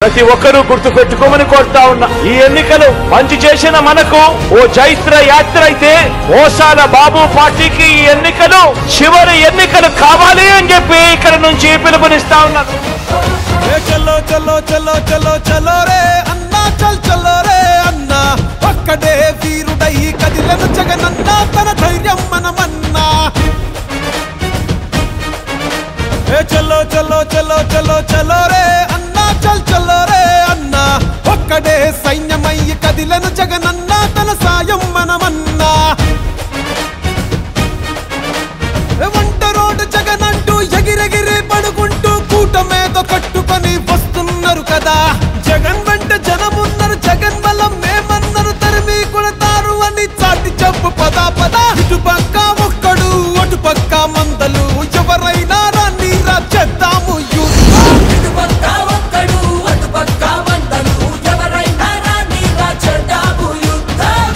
ప్రతి ఒక్కరూ గుర్తు పెట్టుకోమని కోరుతా ఉన్నా. ఈ ఎన్నికలు మంచి చేసిన మనకు ఓ చైత్ర యాత్ర అయితే, మోసాల బాబు పార్టీకి ఈ ఎన్నికలు చివరి ఎన్నికలు కావాలి అని చెప్పి ఇక్కడ నుంచి పిలుపునిస్తా ఉన్నాను. చలో చలో చలో చలో చలో రే అన్నా, చల్ చలో రే అన్నా, ఒక్కడే వీరుడై కదిలను జగనన్నా, తన ధైర్యం మనమన్నా. చలో చలో చలో చలో చలో రే అన్నా, చల్ చలో రే అన్నా, ఒక్కడే సైన్యమై కదిలను జగనన్నా, తన సాయం మనమన్నా. వంట రోడ్డు జగనంటూ ఎగిరెగిరి పడుకుంటూ కూటమేదో కట్టుకొని వస్తున్నారు కదా. జగన్ వెంట జనమున్నారు, జగన్ బలం మేమన్నారు, తరిమి కొడతారు అని చాటి చెప్పు పద పద. ఇటు పక్క ఒక్కడు అటు పక్క మందలు, ఎవరైనా రాని చేద్దాము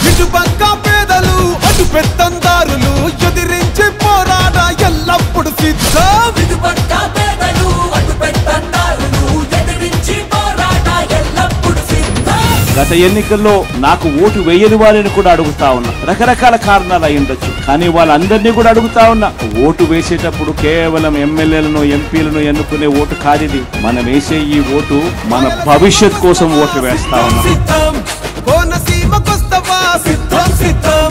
ఇటు పక్క పేదలు అటు పెత్తందారులు, ఎదిరించి పోరాడా ఎల్లప్పుడు సిద్ధం. గత ఎన్నికల్లో నాకు ఓటు వేయని వారిని కూడా అడుగుతా ఉన్నా. రకరకాల కారణాలు అయి ఉండొచ్చు, కానీ వాళ్ళందరినీ కూడా అడుగుతా ఉన్నా. ఓటు వేసేటప్పుడు కేవలం ఎమ్మెల్యేలను ఎంపీలను ఎన్నుకునే ఓటు కాదిది. మనం వేసే ఈ ఓటు మన భవిష్యత్ కోసం ఓటు వేస్తా ఉన్నాం. కోనసీమకొస్తావా సిద్ధం సిద్ధం,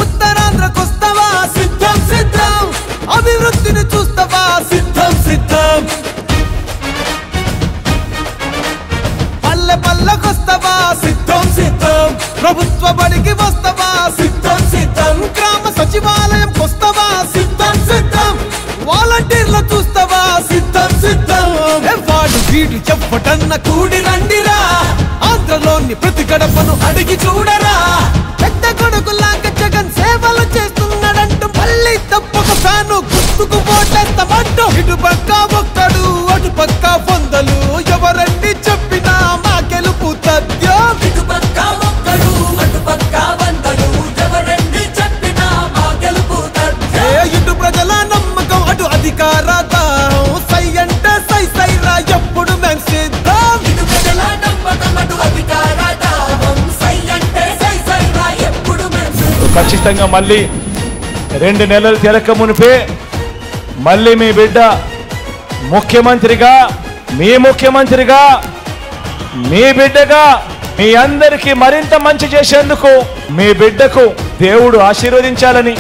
ఉత్తరాంధ్రకొస్తావా సిద్ధం సిద్ధం, అభివృద్ధిని చూస్తావా సిద్ధం సిద్ధం, పల్లె పల్లెకొస్తావా సిద్ధం సిద్ధం, ప్రభుత్వ బడికి వస్తావా సిద్ధం సిద్ధం, గ్రామ సచివాలయం వస్తావా సిద్ధం సిద్ధం, వాలంటీర్ల చూస్తావా సిద్ధం సిద్ధం. వాడు వీడు చెప్పటన్న కూడి రండిరా, ఆంధ్రలోని ప్రతి గడపను అడిగి చూడరా. పెద్ద కొడుకులాగా జగన్ సేవలు చేస్తున్నాడంటూ మళ్ళీ తప్పక ఫ్యాను గుర్తుకు ఓటేస్తామంటూ. ఇటు పక్క ఒక్కడు అటు పక్క వందలు, ఎవరండి చెప్పినా మా గెలుపు తథ్యం. ఇటు ప్రజల నమ్మకం అటు అధికార దాహం, సై అంటే సై సైరా ఎప్పుడు మేం సిద్ధం. ఖచ్చితంగా మళ్ళీ 2 నెలలు తిరక మునిపే మళ్ళీ మీ బిడ్డ ముఖ్యమంత్రిగా, మీ ముఖ్యమంత్రిగా, మీ బిడ్డగా మీ అందరికీ మరింత మంచి చేసేందుకు మీ బిడ్డకు దేవుడు ఆశీర్వదించాలని,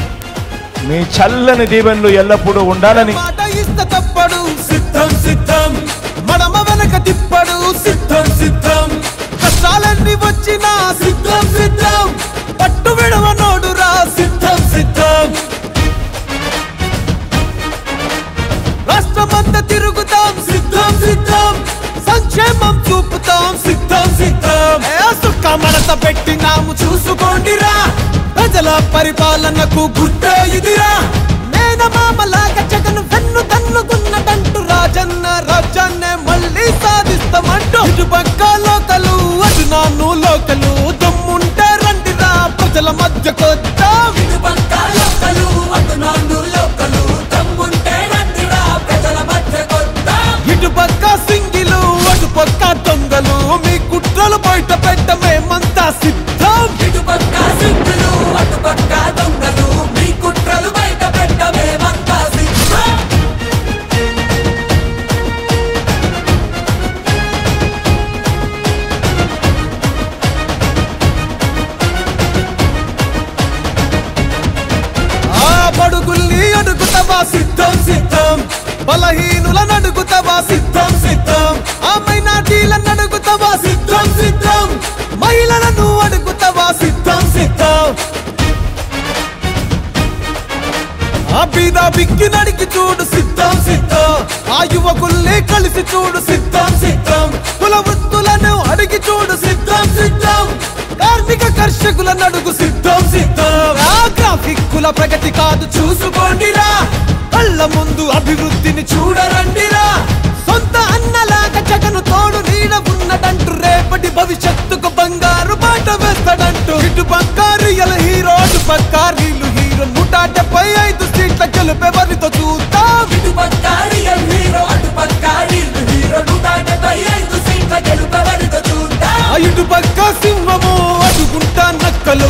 మీ చల్లని దీవెనలు ఎల్లప్పుడూ ఉండాలని. మాట ఇస్త తప్పడు సిద్ధం సిద్ధం, మడమ వెనక తిప్పడు సిద్ధం సిద్ధం, కష్టాలన్నీ వచ్చినా సిద్ధం సిద్ధం, పట్టు విడవనోడురా సిద్ధం సిద్ధం. రాష్ట్రమంతా తిరుగుతాం సిద్ధం సిద్ధం, సంక్షేమం చూపుతాం సిద్ధం సిద్ధం. సుఖ మనత పెట్టినాము చూసుకోండిరా, ప్రజల పరిపాలనకు గుర్తే ఇదిరా. మేనమామలాగా జగన్ వెన్ను తన్నుకున్నదంటూ రాజన్న రాజ్యాన్నే మళ్ళీ సాధిస్తామంటూ. ఇటు పక్క లోకలు అటు నాన్ను లోకలు, దమ్ముంటే రండిరా ప్రజల మధ్యకొద్దాం. ఇటు పక్క సింగిలు అటు పక్క దొంగలు, మీ కుట్రలు బయట పెట్ట మేమంతా సిద్ధం. బడుగుల్ని అడుగుతావా సిద్ధం సిద్ధం, బలహీనులను అడుగుతావా సిద్ధం సిద్ధం, ఆ మైనార్టీలను అడుగుతావా సిద్ధం సిద్ధం, మహిళలను అడుగుతావా సిద్ధం సిద్ధం, ఆ బీద బిక్కి నడికి చూడు సిద్ధం సిద్ధం, ఆ యువకుల్ని కలిసి చూడు సిద్ధం సిద్ధం, కుల వృత్తులను అడిగి చూడు సిద్ధం సిద్ధం, కార్మిక కర్షకులను అడుగు సిద్ధం సిద్ధం. ఆ గ్రాఫిక్ కుల ప్రగతి కాదు చూసుకోండిరా, కళ్ళ ముందు అభివృద్ధిని చూడరండిరా. సొంత అన్నలాగా జగను తోడు నీడ ఉన్నదంటూ, రేపటి భవిష్యత్తుకు బంగారు బాట వేస్తాడంటూ. ఇటు పక్క రియల్ హీరో అటు పక్క రీలు హీరో, 175 సీట్ల గెలుపెవరితో చూద్దాం. ఇటు పక్క రియల్ హీరో అటు పక్క రీలు హీరో, 175 సీట్ల గెలుపు సింహము అడుగుంటా నక్కలు